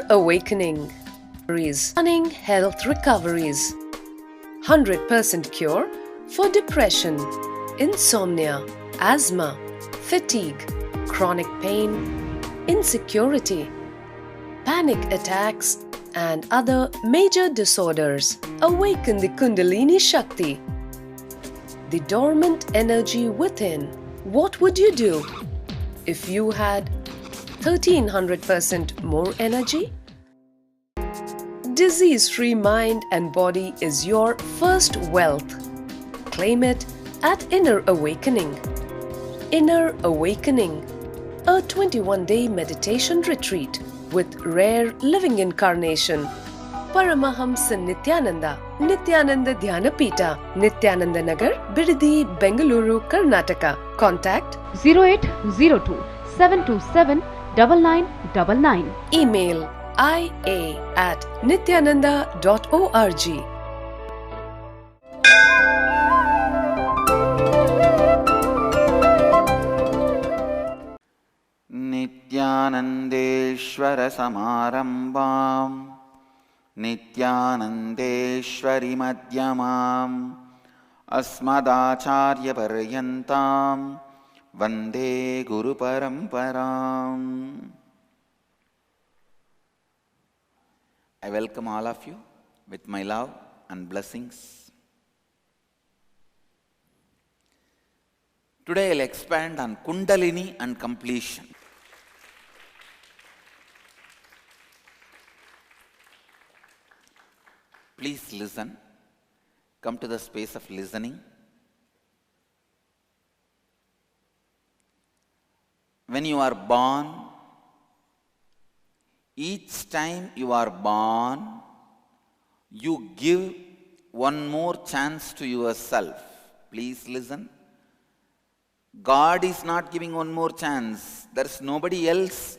awakening. Stunning health recoveries. 100% cure for depression, insomnia, asthma, fatigue, chronic pain, insecurity, panic attacks, and other major disorders. Awaken the Kundalini Shakti, the dormant energy within. What would you do if you had 1300% more energy? Disease-free mind and body is your first wealth. Claim it at Inner Awakening. Inner Awakening, a 21-day meditation retreat with rare living incarnation, Paramahamsa Nityananda, Nityananda Dhyanapita, Nityananda Nagar, Bidadi, Bengaluru, Karnataka. Contact 0802 727 9999. Email ia@nityananda.org. नित्यानन्देश्वर समारम्भां नित्यानन्देश्वरि मध्यमाम् अस्मदाचार्यपर्यन्तां वन्दे गुरुपरम्पराम्. I welcome all of you with my love and blessings. Today I'll expand on Kundalini and completion. Please listen. Come to the space of listening. When you are born, each time you are born, you give one more chance to yourself. Please listen. God is not giving one more chance. There is nobody else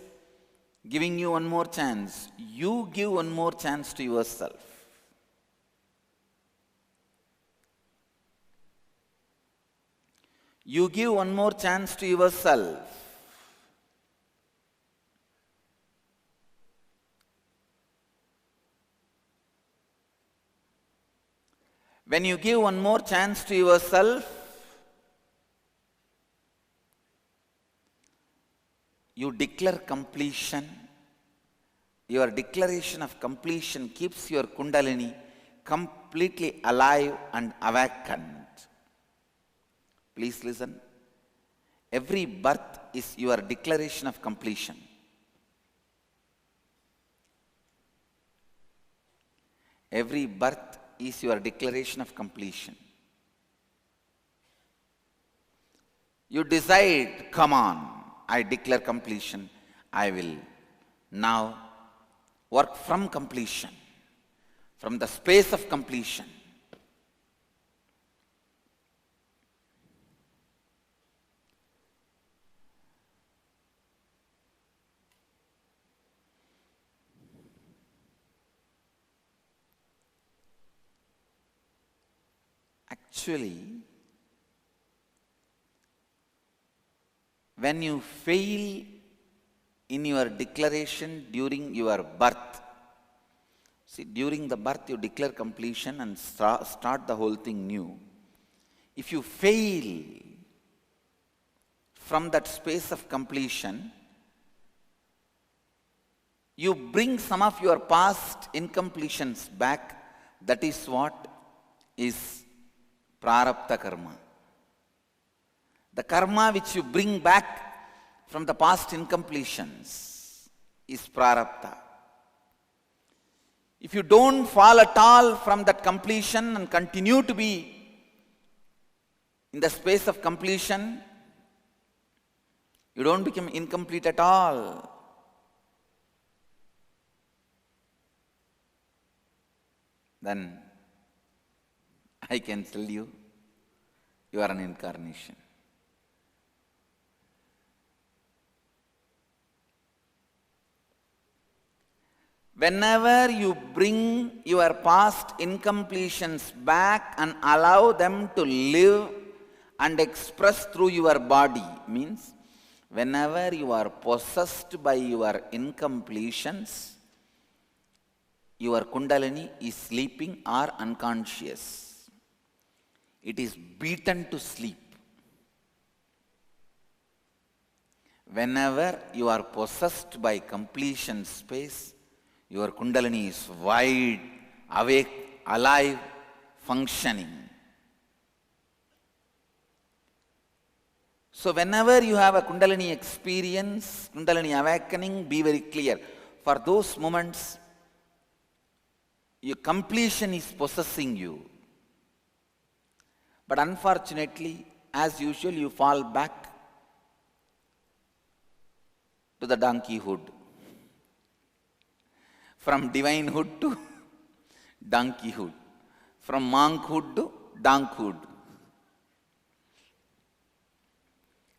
giving you one more chance. You give one more chance to yourself. You give one more chance to yourself. When you give one more chance to yourself, you declare completion. Your declaration of completion keeps your Kundalini completely alive and awakened. Please listen. Every birth is your declaration of completion. Every birth is your declaration of completion. You decide, come on, I declare completion. I will now work from completion, from the space of completion. Actually, when you fail in your declaration during your birth, see, during the birth you declare completion and start the whole thing new. If you fail from that space of completion, you bring some of your past incompletions back. That is what is prarabdha karma. The karma which you bring back from the past incompletions is prarabdha. If you don't fall at all from that completion and continue to be in the space of completion, you don't become incomplete at all. Then I can tell you, you are an incarnation. Whenever you bring your past incompletions back and allow them to live and express through your body, means whenever you are possessed by your incompletions, your Kundalini is sleeping or unconscious. It is beaten to sleep. Whenever you are possessed by completion space, your Kundalini is wide, awake, alive, functioning. So whenever you have a Kundalini experience, Kundalini awakening, be very clear. For those moments, your completion is possessing you. But unfortunately, as usual, you fall back to the donkeyhood. From divinehood to donkeyhood. From monkhood to donkhood.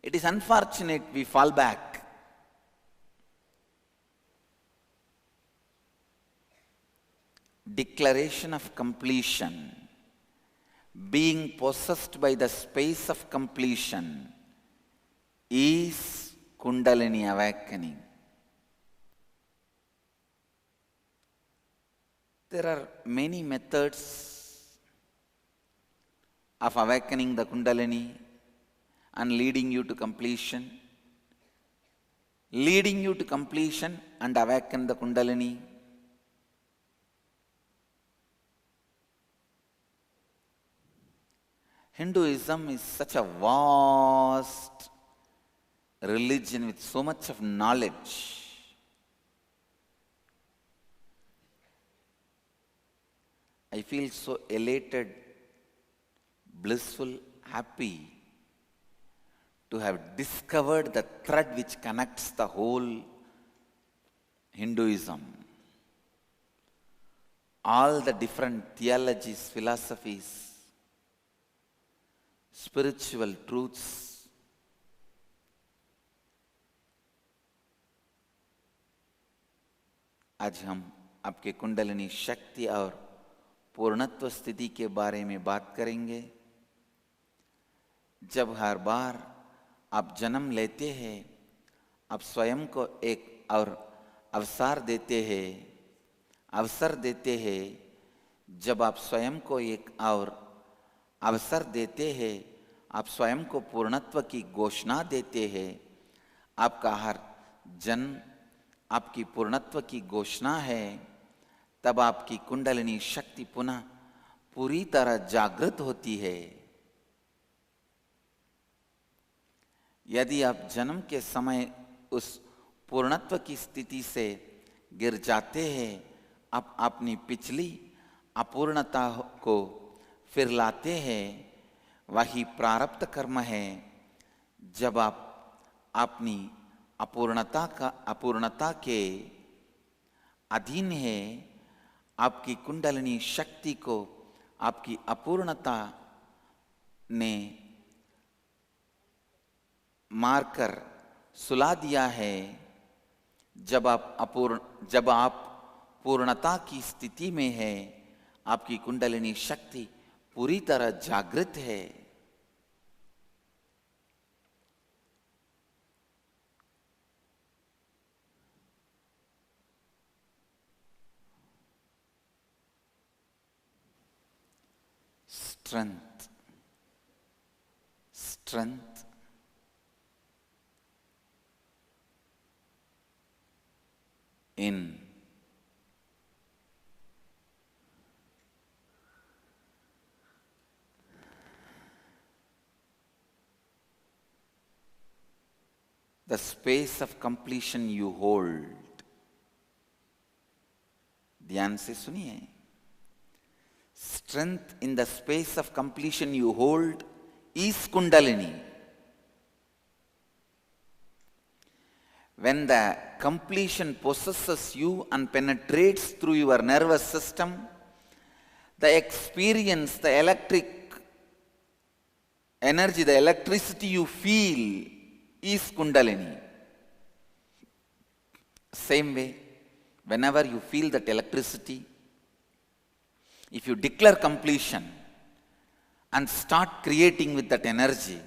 It is unfortunate we fall back. Declaration of completion. Being possessed by the space of completion is Kundalini awakening. There are many methods of awakening the Kundalini and leading you to completion. Leading you to completion and awaken the Kundalini. Hinduism is such a vast religion with so much of knowledge. I feel so elated, blissful, happy to have discovered the thread which connects the whole Hinduism. All the different theologies, philosophies, spiritual truths, आज हम आपके कुंडलिनी शक्ति और पूर्णत्व स्थिति के बारे में बात करेंगे। जब हर बार आप जन्म लेते हैं, आप स्वयं को एक और अवसर देते हैं, जब आप स्वयं को एक और अवसर देते हैं, आप स्वयं को पूर्णत्व की घोषणा देते हैं, आपका हर जन्म आपकी पूर्णत्व की घोषणा है, तब आपकी कुंडलिनी शक्ति पुनः पूरी तरह जागृत होती है। यदि आप जन्म के समय उस पूर्णत्व की स्थिति से गिर जाते हैं, आप अपनी पिछली अपूर्णता को फिर लाते हैं, वही प्रारब्ध कर्म है। जब आप अपनी अपूर्णता के अधीन है, आपकी कुंडलिनी शक्ति को आपकी अपूर्णता ने मारकर सुला दिया है। जब आप पूर्णता की स्थिति में है, आपकी कुंडलिनी शक्ति पूरी तरह जागृत है। Strength in the space of completion you hold. ध्यान से सुनिए। Strength in the space of completion you hold is Kundalini. When the completion possesses you and penetrates through your nervous system, the experience, the electric energy, the electricity you feel is Kundalini. Same way, whenever you feel that electricity, if you declare completion and start creating with that energy,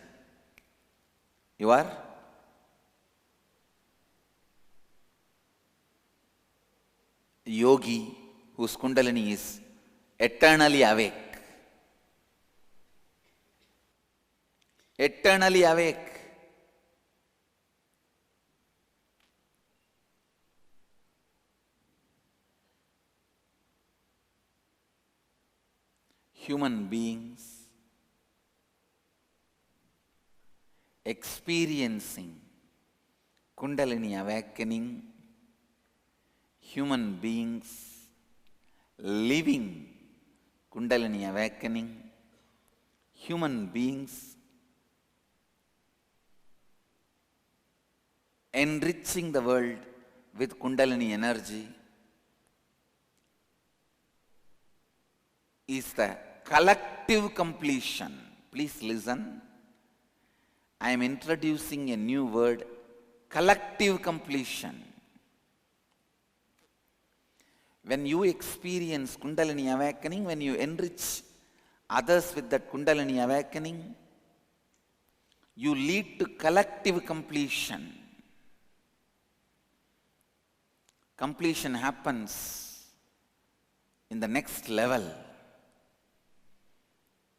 your yogi, whose Kundalini is eternally awake. Eternally awake. Human beings experiencing Kundalini awakening, human beings living Kundalini awakening, human beings enriching the world with Kundalini energy is the collective completion. Please listen. I am introducing a new word, collective completion. When you experience Kundalini awakening, when you enrich others with that Kundalini awakening, you lead to collective completion. Completion happens in the next level.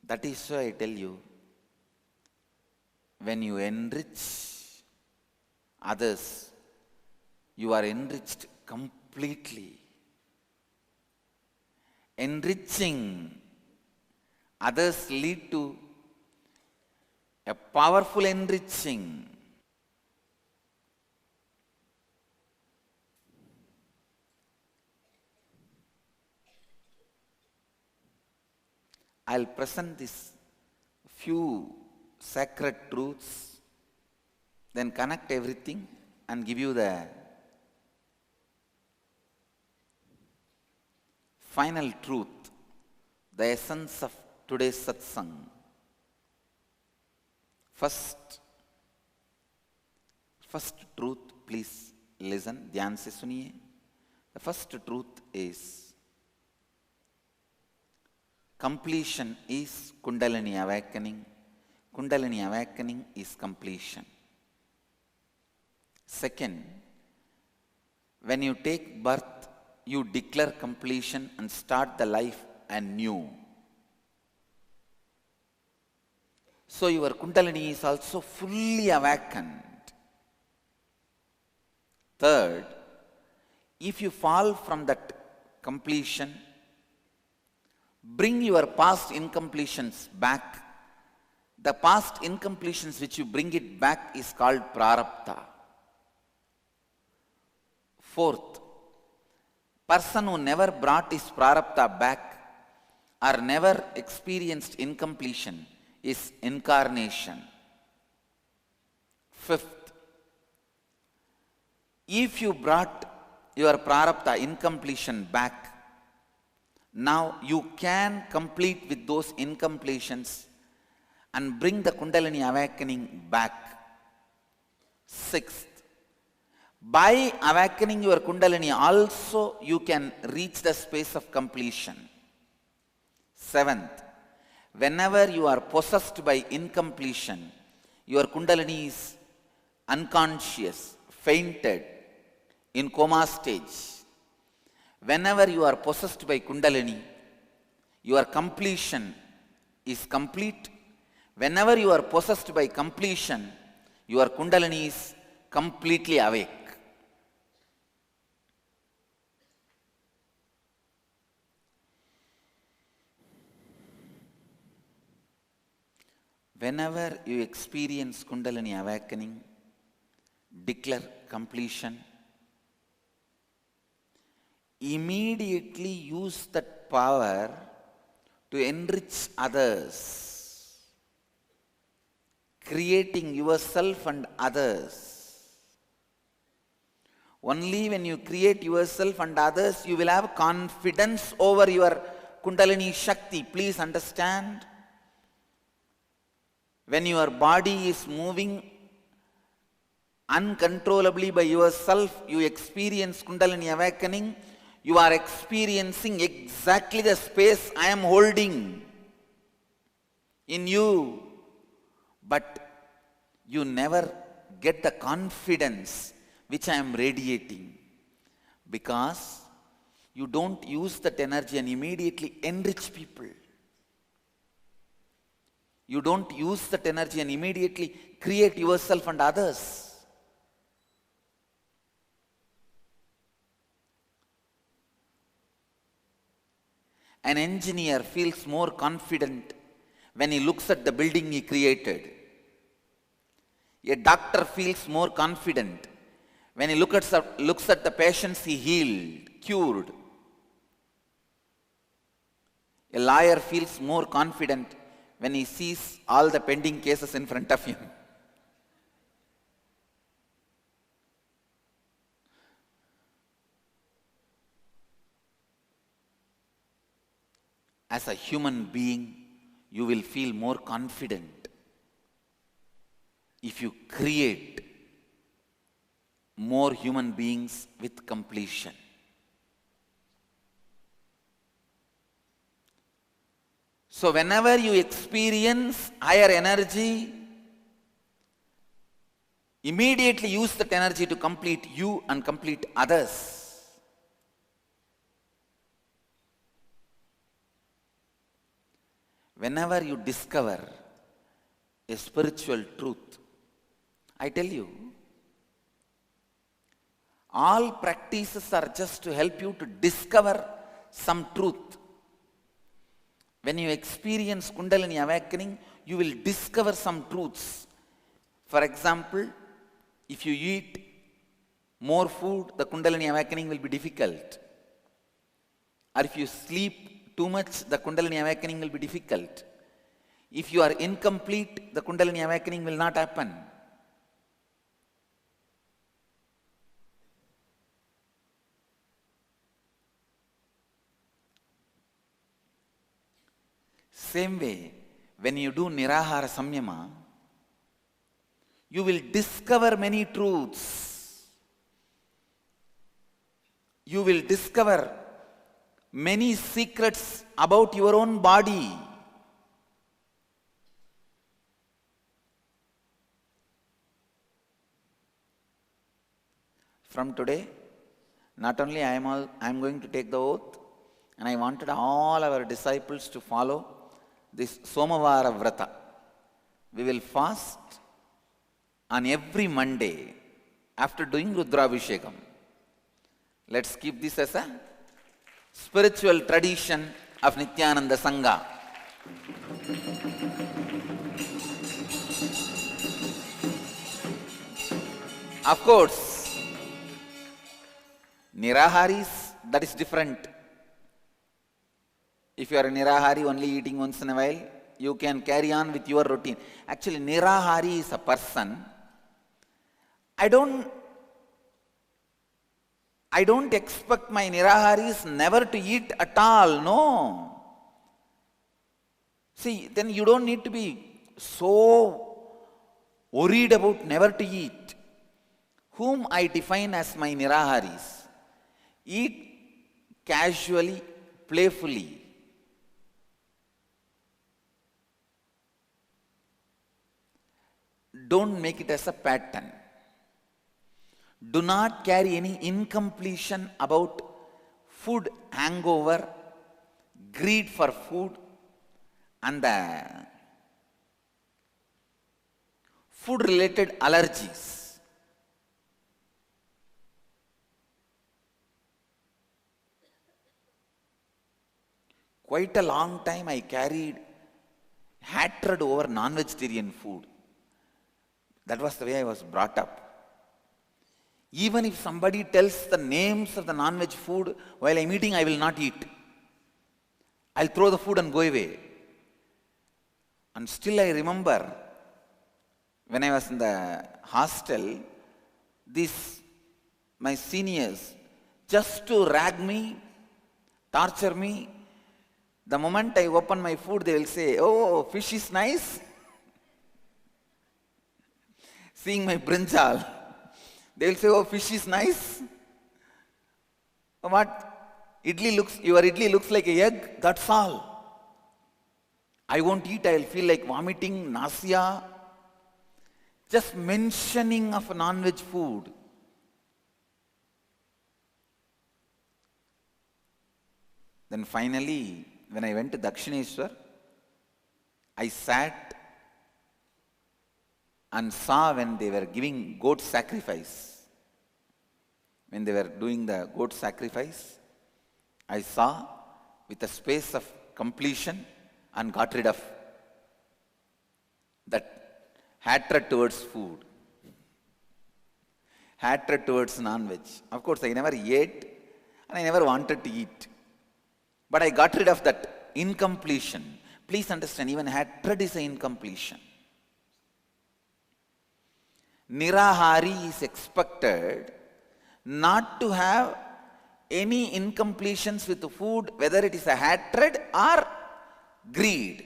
That is why I tell you, when you enrich others, you are enriched completely. Enriching others lead to a powerful enriching. I'll present this few sacred truths, then connect everything and give you the final truth, the essence of today's satsang. First truth, please listen, ध्यान से सुनिए. The first truth is completion is Kundalini awakening. Kundalini awakening is completion. Second, when you take birth, you declare completion and start the life anew. So your Kundalini is also fully awakened. Third, if you fall from that completion, bring your past incompletions back. The past incompletions which you bring it back is called prarabdha. Fourth, person who never brought his prarabdha back or never experienced incompletion is incarnation. Fifth, if you brought your prarabdha incompletion back, now you can complete with those incompletions and bring the Kundalini awakening back. Sixth, by awakening your Kundalini also you can reach the space of completion. Seventh, whenever you are possessed by incompletion, your Kundalini is unconscious, fainted, in coma stage. Whenever you are possessed by Kundalini, your completion is complete. Whenever you are possessed by completion, your Kundalini is completely awake. Whenever you experience Kundalini awakening, declare completion. Immediately use that power to enrich others, creating yourself and others. Only when you create yourself and others, you will have confidence over your Kundalini Shakti. Please understand. When your body is moving uncontrollably by yourself, you experience Kundalini awakening. You are experiencing exactly the space I am holding in you. But you never get the confidence which I am radiating. Because you don't use that energy and immediately enrich people. You don't use that energy and immediately create yourself and others. An engineer feels more confident when he looks at the building he created. A doctor feels more confident when he looks at the patients he healed, cured. A lawyer feels more confident when he sees all the pending cases in front of him. As a human being, you will feel more confident if you create more human beings with completion. So whenever you experience higher energy, immediately use that energy to complete you and complete others. Whenever you discover a spiritual truth, I tell you, all practices are just to help you to discover some truth. When you experience Kundalini awakening, you will discover some truths. For example, if you eat more food, the Kundalini awakening will be difficult. Or if you sleep too much, the Kundalini awakening will be difficult. If you are incomplete, the Kundalini awakening will not happen. Same way, when you do Nirahara Samyama, you will discover many truths. You will discover many secrets about your own body. From today, not only I am going to take the oath, and I wanted all our disciples to follow this Somavara Vrata. We will fast on every Monday after doing Rudrabhishekam. Let's keep this as a spiritual tradition of Nityananda Sangha. Of course, Niraharis, that is different. If you are a Nirahari only eating once in a while, you can carry on with your routine. Actually, Nirahari is a person. I don't expect my Niraharis never to eat at all. No. See, then you don't need to be so worried about never to eat. Whom I define as my Niraharis. Eat casually, playfully. Don't make it as a pattern. Do not carry any incompletion about food hangover, greed for food, and the food-related allergies. Quite a long time I carried hatred over non-vegetarian food. That was the way I was brought up. Even if somebody tells the names of the non-veg food while I'm eating, I will not eat. I'll throw the food and go away. And still I remember when I was in the hostel, my seniors, just to rag me, torture me, the moment I open my food, they will say, "Oh, fish is nice." Seeing my brinjal, they will say, "Oh, fish is nice." What? Your idli looks like an egg, that's all. I won't eat, I will feel like vomiting, nausea. Just mentioning of a non-veg food. Then finally, when I went to Dakshineshwar, I sat and saw when they were giving goat sacrifice. When they were doing the goat sacrifice, I saw with a space of completion and got rid of that hatred towards food, hatred towards non-veg. Of course, I never ate and I never wanted to eat. But I got rid of that incompletion. Please understand, even hatred is an incompletion. Nirahari is expected not to have any incompletions with the food, whether it is a hatred or greed.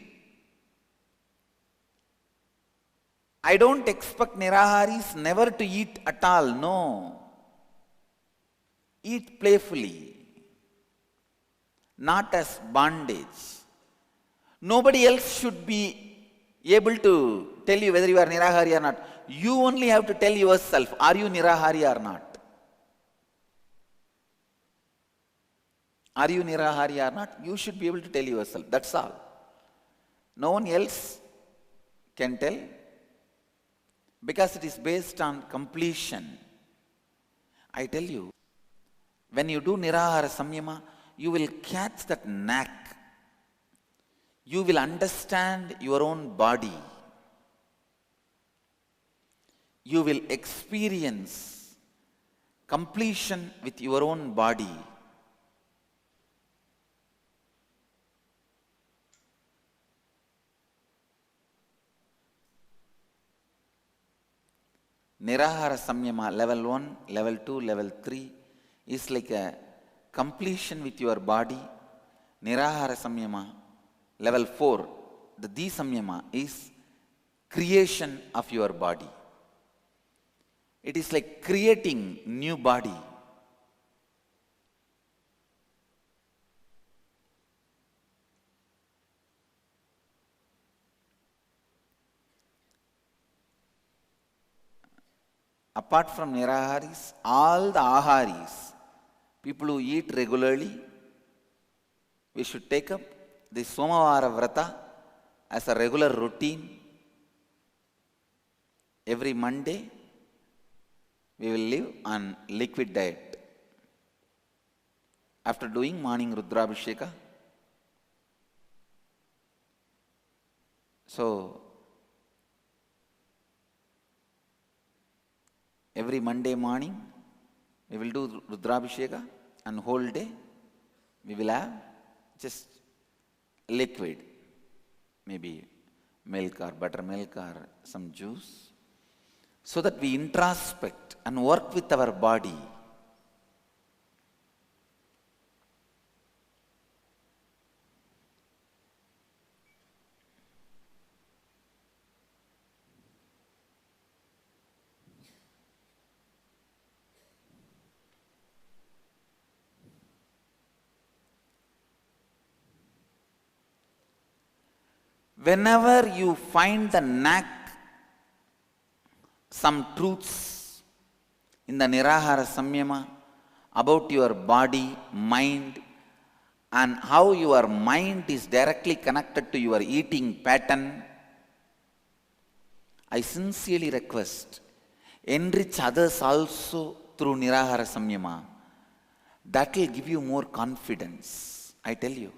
I don't expect Niraharis never to eat at all, no. Eat playfully, not as bondage. Nobody else should be able to tell you whether you are Nirahari or not. You only have to tell yourself, are you Nirahari or not? Are you Nirahari or not? You should be able to tell yourself. That's all. No one else can tell, because it is based on completion. I tell you, when you do Nirahara Samyama, you will catch that knack. You will understand your own body. You will experience completion with your own body. Nirahara Samyama level 1, level 2, level 3 is like a completion with your body. Nirahara Samyama level 4, the Di Samyama, is creation of your body. It is like creating new body. Apart from Niraharis, all the Aharis, people who eat regularly, we should take up the Somavara Vrata as a regular routine. Every Monday, we will live on liquid diet. After doing morning Rudrabhisheka, so every Monday morning, we will do Rudrabhisheka, and whole day we will have just liquid, maybe milk or buttermilk or some juice, so that we introspect and work with our body. Whenever you find the knack, some truths in the Nirahara Samyama about your body, mind, and how your mind is directly connected to your eating pattern, I sincerely request, enrich others also through Nirahara Samyama. That will give you more confidence, I tell you.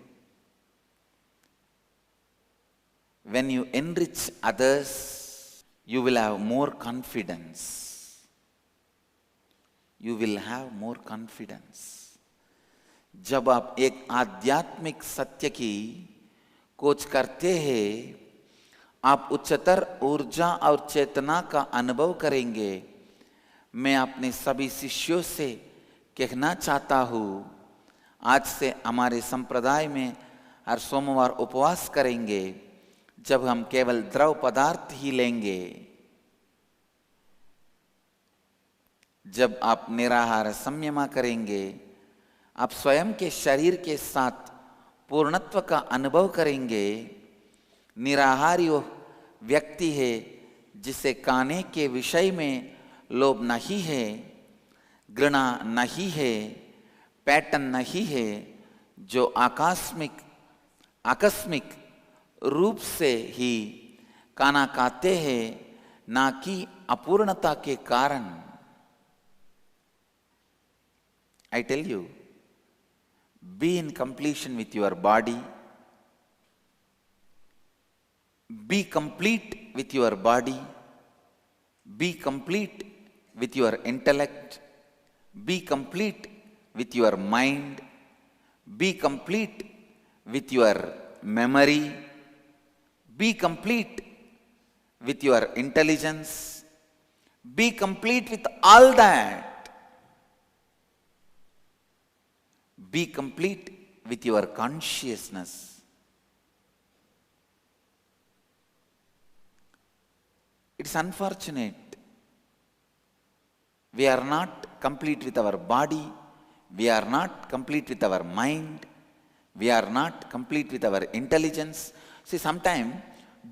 When you enrich others, you will have more confidence. You will have more confidence. जब आप एक आध्यात्मिक सत्य की खोज करते हैं, आप उच्चतर ऊर्जा और चेतना का अनुभव करेंगे। मैं अपने सभी शिष्यों से कहना चाहता हूँ, आज से हमारे संप्रदाय में हर सोमवार उपवास करेंगे, जब हम केवल द्रव पदार्थ ही लेंगे। जब आप निराहार संयमा करेंगे, आप स्वयं के शरीर के साथ पूर्णत्व का अनुभव करेंगे। निराहारी वो व्यक्ति है जिसे खाने के विषय में लोभ नहीं है, घृणा नहीं है, पैटर्न नहीं है, जो आकस्मिक रूप से ही खाना खाते हैं, ना कि अपूर्णता के कारण। I tell you, be in completion with your body, be complete with your body, be complete with your intellect, be complete with your mind, be complete with your memory, be complete with your intelligence, be complete with all that. Be complete with your consciousness. It's unfortunate. We are not complete with our body. We are not complete with our mind. We are not complete with our intelligence. See, sometimes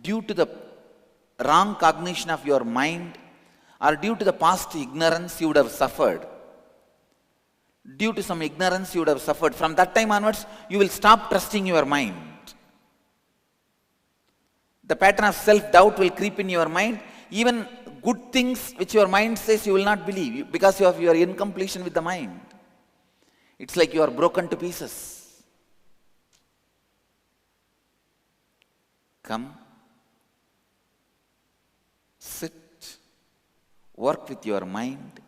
due to the wrong cognition of your mind or due to the past ignorance, you would have suffered. Due to some ignorance, you would have suffered. From that time onwards, you will stop trusting your mind. The pattern of self-doubt will creep in your mind. Even good things which your mind says, you will not believe because of your incompletion with the mind. It's like you are broken to pieces. Come, sit, work with your mind,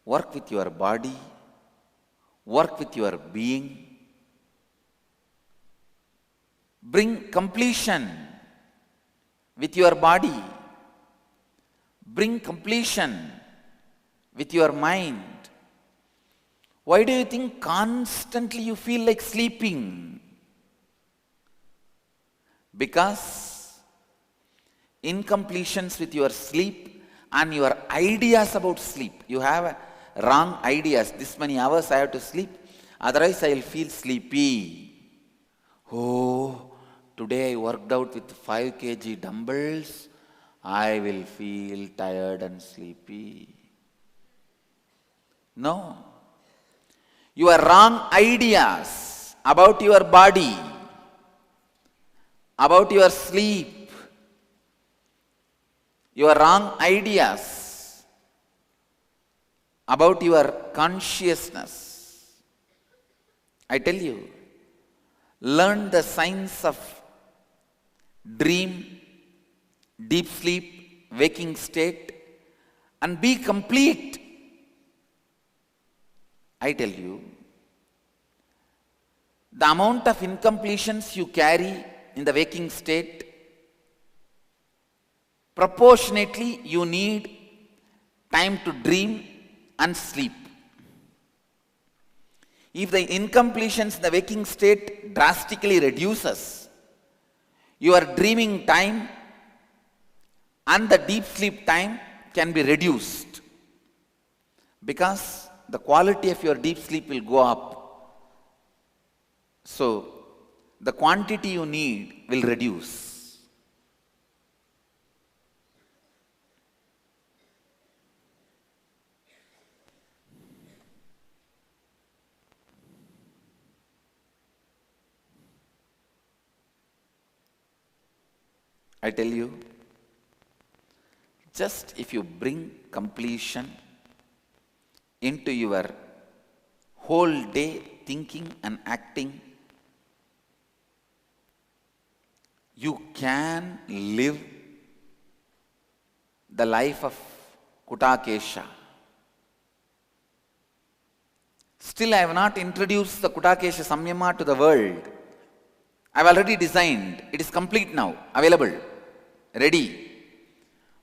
work with your body, work with your being. Bring completion with your body. Bring completion with your mind. Why do you think constantly you feel like sleeping? Because incompletions with your sleep and your ideas about sleep. You have wrong ideas. This many hours I have to sleep, otherwise I will feel sleepy. Oh, today I worked out with 5 kg dumbbells, I will feel tired and sleepy. No. Your wrong ideas about your body, about your sleep, your wrong ideas about your consciousness. I tell you, learn the science of dream, deep sleep, waking state, and be complete. I tell you, the amount of incompletions you carry in the waking state, proportionately you need time to dream and sleep. If the incompletions in the waking state drastically reduces, your dreaming time and the deep sleep time can be reduced, because the quality of your deep sleep will go up. So, the quantity you need will reduce. I tell you, just if you bring completion into your whole day thinking and acting, you can live the life of Kutakesha. Still, I have not introduced the Kutakesha Samyama to the world. I have already designed. It is complete now, available, ready.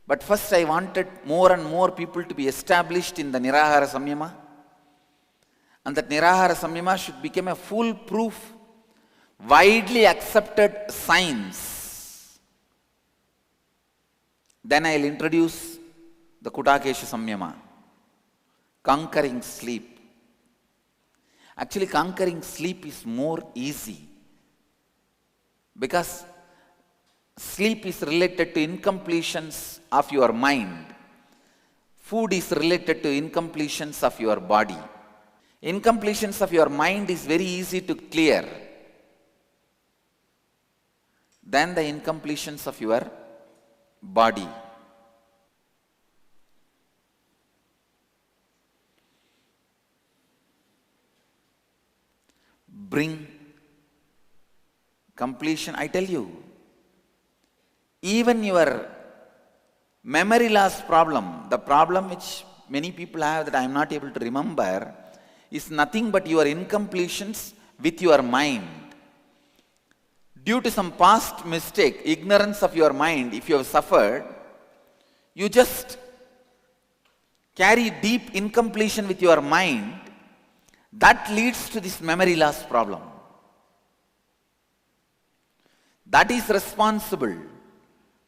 But first I wanted more and more people to be established in the Nirahara Samyama. And that Nirahara Samyama should become a foolproof, widely accepted science. Then I will introduce the Kutakesha Samyama, conquering sleep. Actually, conquering sleep is more easy, because sleep is related to incompletions of your mind. Food is related to incompletions of your body. Incompletions of your mind is very easy to clear than the incompletions of your body. Bring completion. I tell you, even your memory loss problem, the problem which many people have that I am not able to remember, is nothing but your incompletions with your mind. Due to some past mistake, ignorance of your mind, if you have suffered, you just carry deep incompletion with your mind. That leads to this memory loss problem. That is responsible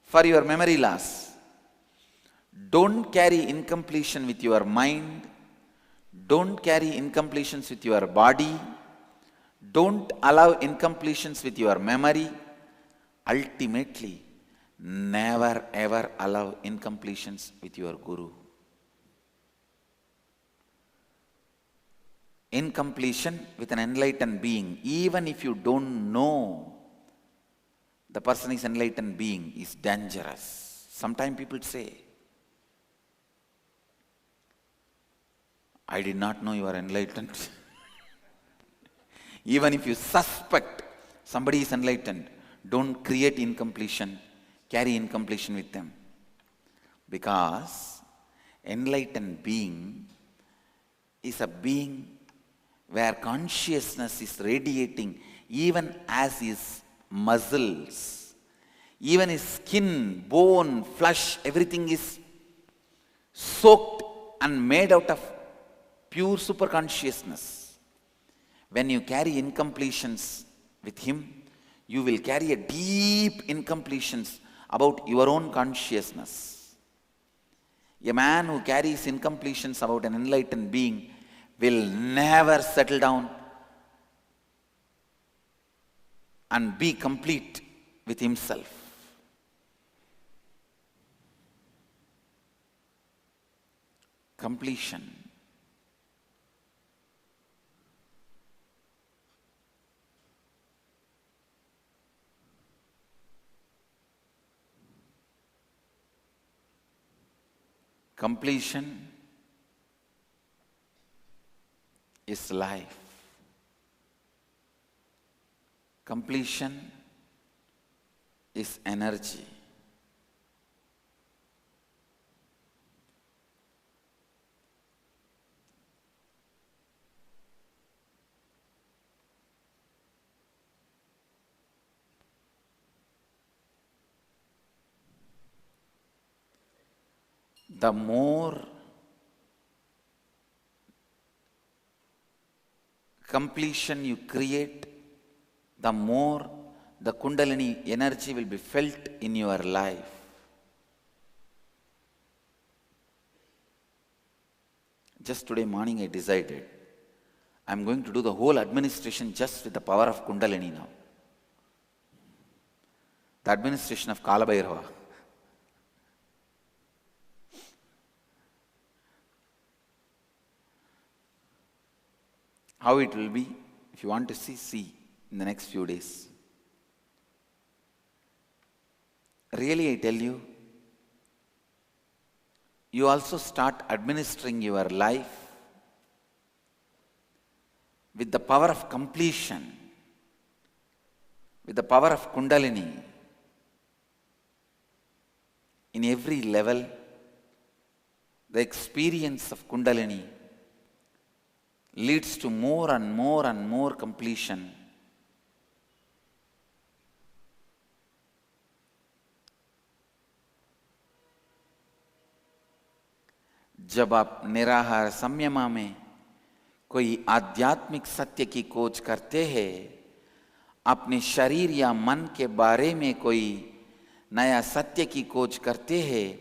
for your memory loss. Don't carry incompletion with your mind. Don't carry incompletions with your body. Don't allow incompletions with your memory. Ultimately, never ever allow incompletions with your guru. Incompletion with an enlightened being, even if you don't know the person is enlightened being, is dangerous. Sometimes people say, I did not know you are enlightened. Even if you suspect somebody is enlightened, don't create incompletion, carry incompletion with them. Because enlightened being is a being where consciousness is radiating even as his muscles, even his skin, bone, flesh, everything is soaked and made out of pure super consciousness. When you carry incompletions with him, you will carry a deep incompletions about your own consciousness. A man who carries incompletions about an enlightened being will never settle down and be complete with himself. Completion. Completion is life. Completion is energy. The more completion you create, the more the Kundalini energy will be felt in your life. Just today morning I decided I am going to do the whole administration just with the power of Kundalini now. The administration of Kala Bhairava. How it will be, if you want to see in the next few days. Really, I tell you, you also start administering your life with the power of completion, with the power of Kundalini. In every level, the experience of Kundalini leads to more and more and more completion. जब आप निराहार संयमा में कोई आध्यात्मिक सत्य की खोज करते हैं, अपने शरीर या मन के बारे में कोई नया सत्य की खोज करते हैं,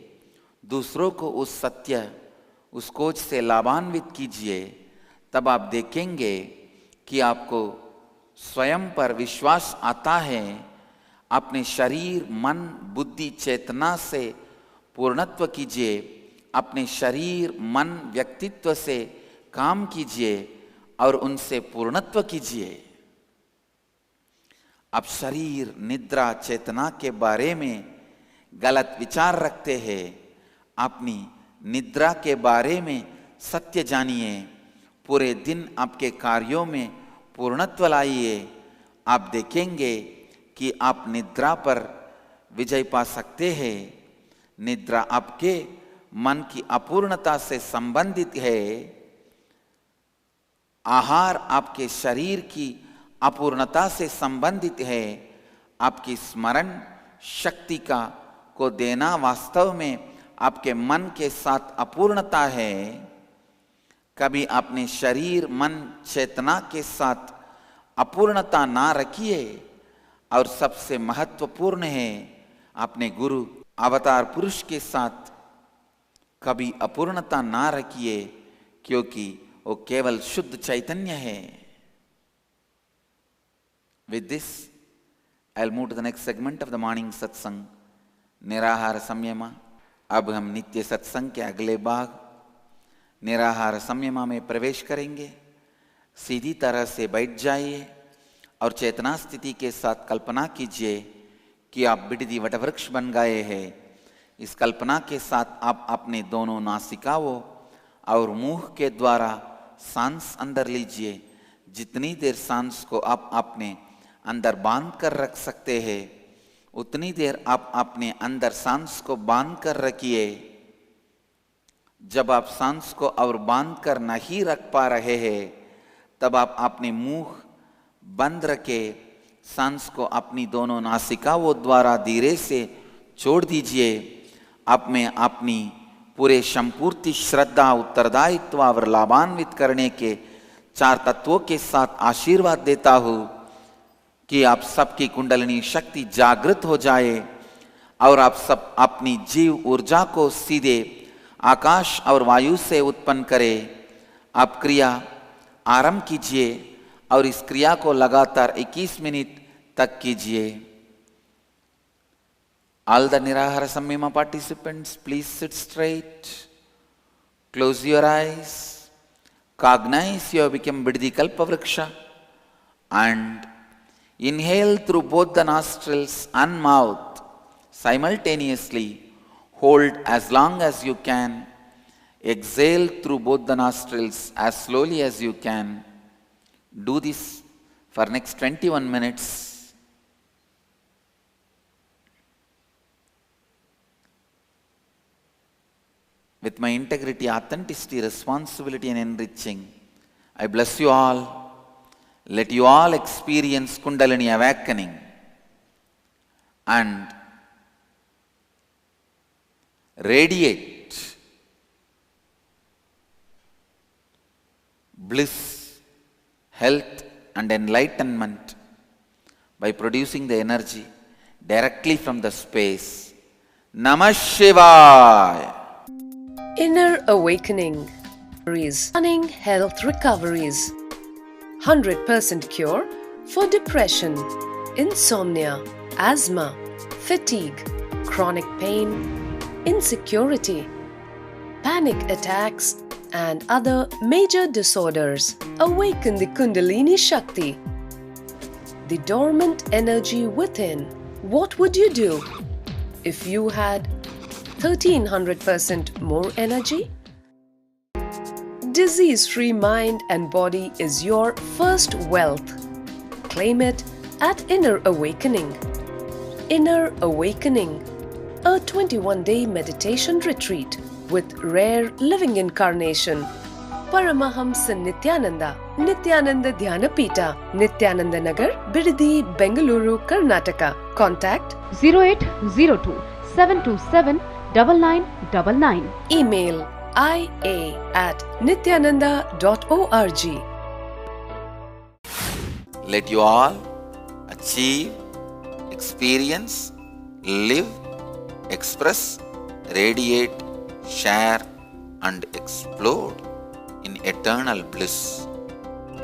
दूसरों को उस सत्य, उस खोज से लाभान्वित कीजिए, तब आप देखेंगे कि आपको स्वयं पर विश्वास आता है। अपने शरीर, मन, बुद्धि, चेतना से पूर्णत्व कीजिए। अपने शरीर, मन, व्यक्तित्व से काम कीजिए और उनसे पूर्णत्व कीजिए। अब शरीर, निद्रा, चेतना के बारे में गलत विचार रखते हैं। अपनी निद्रा के बारे में सत्य जानिए। पूरे दिन आपके कार्यों में पूर्णत्व लाइए। आप देखेंगे कि आप निद्रा पर विजय पा सकते हैं। निद्रा आपके मन की अपूर्णता से संबंधित है। आहार आपके शरीर की अपूर्णता से संबंधित है। आपकी स्मरण शक्ति को देना वास्तव में आपके मन के साथ अपूर्णता है। कभी अपने शरीर, मन, चेतना के साथ अपूर्णता ना रखिए। और सबसे महत्वपूर्ण है, अपने गुरु अवतार पुरुष के साथ कभी अपूर्णता ना रखिए, क्योंकि वो केवल शुद्ध चैतन्य है। With this, I'll move to the next segment of the morning satsang, निराहार संयमा। अब हम नित्य सत्संग के अगले भाग निराहार संयमा में प्रवेश करेंगे। सीधी तरह से बैठ जाइए और चेतना स्थिति के साथ कल्पना कीजिए कि आप बिडदी वटवृक्ष बन गए हैं। इस कल्पना के साथ आप अपने दोनों नासिकाओं और मुंह के द्वारा सांस अंदर लीजिए। जितनी देर सांस को आप अपने अंदर बांध कर रख सकते हैं, उतनी देर आप अपने अंदर सांस को बांध कर रखिए। जब आप सांस को और बांध कर नहीं रख पा रहे हैं, तब आप अपने मुंह बंद रखे सांस को अपनी दोनों नासिकाओं द्वारा धीरे से छोड़ दीजिए। अब मैं अपनी पूरे संपूर्ति श्रद्धा, उत्तरदायित्व और लाभान्वित करने के 4 तत्वों के साथ आशीर्वाद देता हूँ कि आप सबकी कुंडलिनी शक्ति जागृत हो जाए और आप सब अपनी जीव ऊर्जा को सीधे आकाश और वायु से उत्पन्न करें। आप क्रिया आरंभ कीजिए और इस क्रिया को लगातार 21 मिनट तक कीजिए। All the Nirahara Samyama participants, please sit straight. Close your eyes. Cognize you have become Biddi Kalpavriksha and inhale through both the nostrils and mouth simultaneously. Hold as long as you can. Exhale through both the nostrils as slowly as you can. Do this for next 21 minutes. With my integrity, authenticity, responsibility and enriching, I bless you all. Let you all experience Kundalini awakening and radiate bliss, health and enlightenment by producing the energy directly from the space. Namah Shivaya. Inner awakening. Stunning health recoveries. 100% cure for depression, insomnia, asthma, fatigue, chronic pain, insecurity, panic attacks, and other major disorders. Awaken the Kundalini Shakti, the dormant energy within. What would you do if you had 1300% more energy? Disease-free mind and body is your first wealth. Claim it at Inner Awakening. Inner Awakening, a 21-day meditation retreat with rare living incarnation. Paramahamsa Nityananda, Nityananda Dhyanapita, Nityananda Nagar, Biddi, Bengaluru, Karnataka. Contact 0802 727 9999. Email ia@nityananda.org. Let you all achieve, experience, live, express, radiate, share and explode in eternal bliss.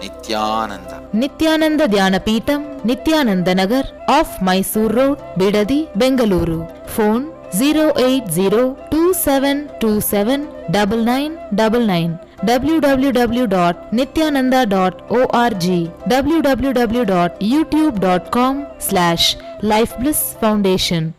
Nityananda. Nityananda Dhyanapitham, Nityananda Nagar, off Mysore Road, Bidadi, Bengaluru. Phone 08027279999 www.nityananda.org, www.youtube.com/lifeblissfoundation.